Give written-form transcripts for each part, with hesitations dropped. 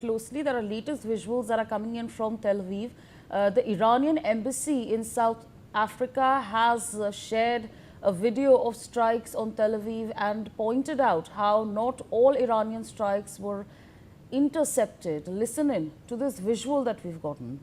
closely. There are latest visuals that are coming in from Tel Aviv. The Iranian embassy in South Africa has shared a video of strikes on Tel Aviv and pointed out how not all Iranian strikes were intercepted. Listen in to this visual that we've gotten.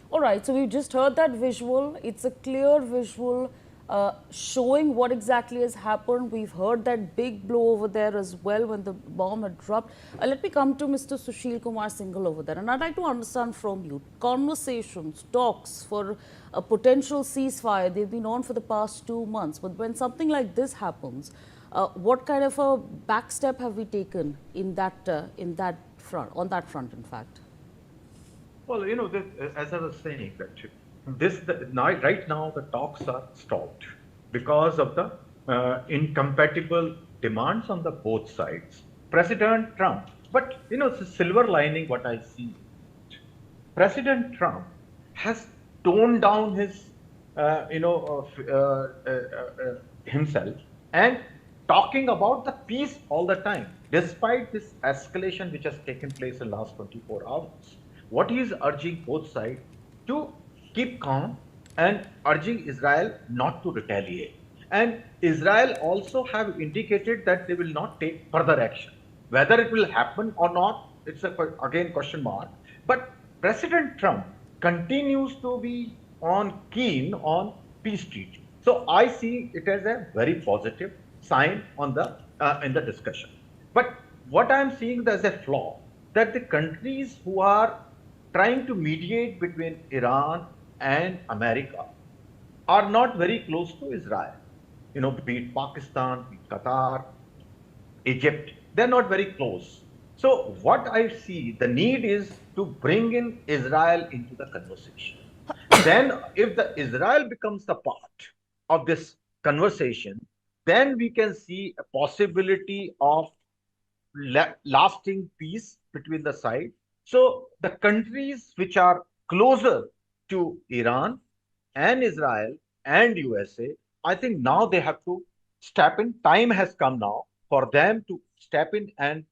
All right, so we've just heard that visual. It's a clear visual showing what exactly has happened. We've heard that big blow over there as well when the bomb had dropped. Let me come to Mr. Sushil Kumar Singhal over there. And I'd like to understand from you, conversations, talks for a potential ceasefire, they've been on for the past 2 months. But when something like this happens, what kind of a back step have we taken in that front, on that front, in fact? Well, this, as I was saying, that right now the talks are stopped because of the incompatible demands on the both sides. President Trump, but it's a silver lining what I see. President Trump has toned down his, himself and talking about the peace all the time, despite this escalation which has taken place in the last 24 hours. What he is urging both sides to keep calm and urging Israel not to retaliate. And Israel also have indicated that they will not take further action. Whether it will happen or not, it's again question mark. But President Trump continues to be keen on peace treaty. So I see it as a very positive sign on the in the discussion. But what I am seeing as a flaw, that the countries who are trying to mediate between Iran and America are not very close to Israel. Be it Pakistan, be it Qatar, Egypt, they're not very close. So what I see, the need is to bring in Israel into the conversation. Then if the Israel becomes the part of this conversation, then we can see a possibility of lasting peace between the sides. So the countries which are closer to Iran and Israel and USA, I think now they have to step in. Time has come now for them to step in and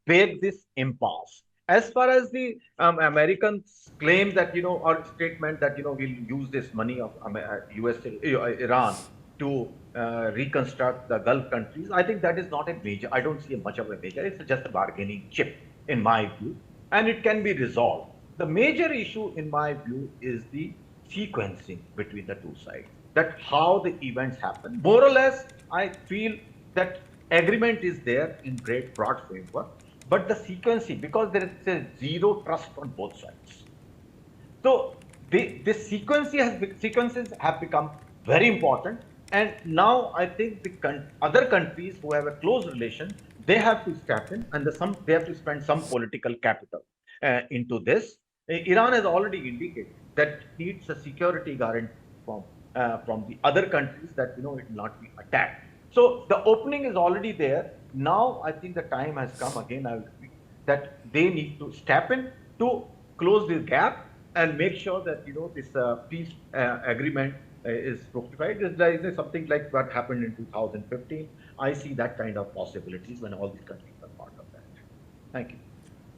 break this impasse. As far as the Americans claim that, or statement that, we'll use this money of USA, Iran to reconstruct the Gulf countries, I think that is not a major, I don't see much of a major, it's just a bargaining chip in my view. And it can be resolved. The major issue, in my view, is the sequencing between the two sides, that how the events happen. More or less, I feel that agreement is there in great broad framework, but the sequencing, because there is a zero trust on both sides. So the sequences have become very important. And now I think the other countries who have a close relation, they have to step in, and they have to spend some political capital into this. Iran has already indicated that it needs a security guarantee from the other countries that it will not be attacked. So the opening is already there. Now I think the time has come again. I will repeat that they need to step in to close this gap and make sure that this peace agreement is fructified. Is something like what happened in 2015. I see that kind of possibilities when all these countries are part of that. Thank you.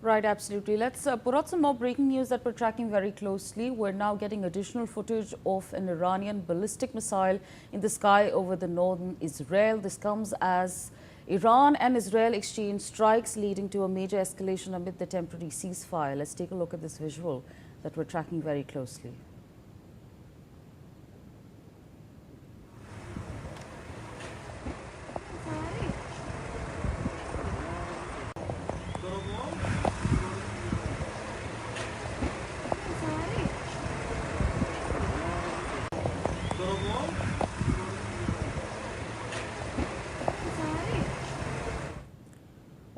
Right, absolutely. Let's put out some more breaking news that we're tracking very closely. We're now getting additional footage of an Iranian ballistic missile in the sky over the northern Israel. This comes as Iran and Israel exchange strikes, leading to a major escalation amid the temporary ceasefire. Let's take a look at this visual that we're tracking very closely.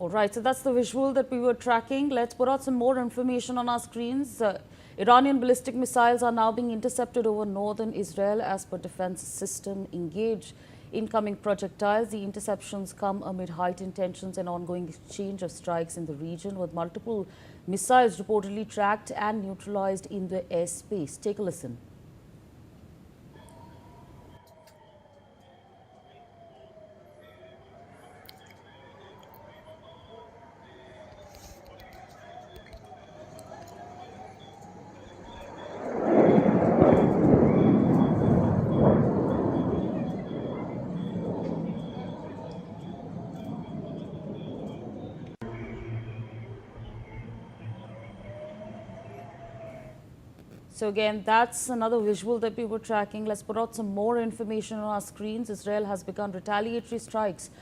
All right, so that's the visual that we were tracking. Let's put out some more information on our screens. Iranian ballistic missiles are now being intercepted over northern Israel as per defense system engage. Incoming projectiles, the interceptions come amid heightened tensions and ongoing exchange of strikes in the region, with multiple Missiles reportedly tracked and neutralized in the airspace. Take a listen. So again, that's another visual that we were tracking. Let's put out some more information on our screens. Israel has begun retaliatory strikes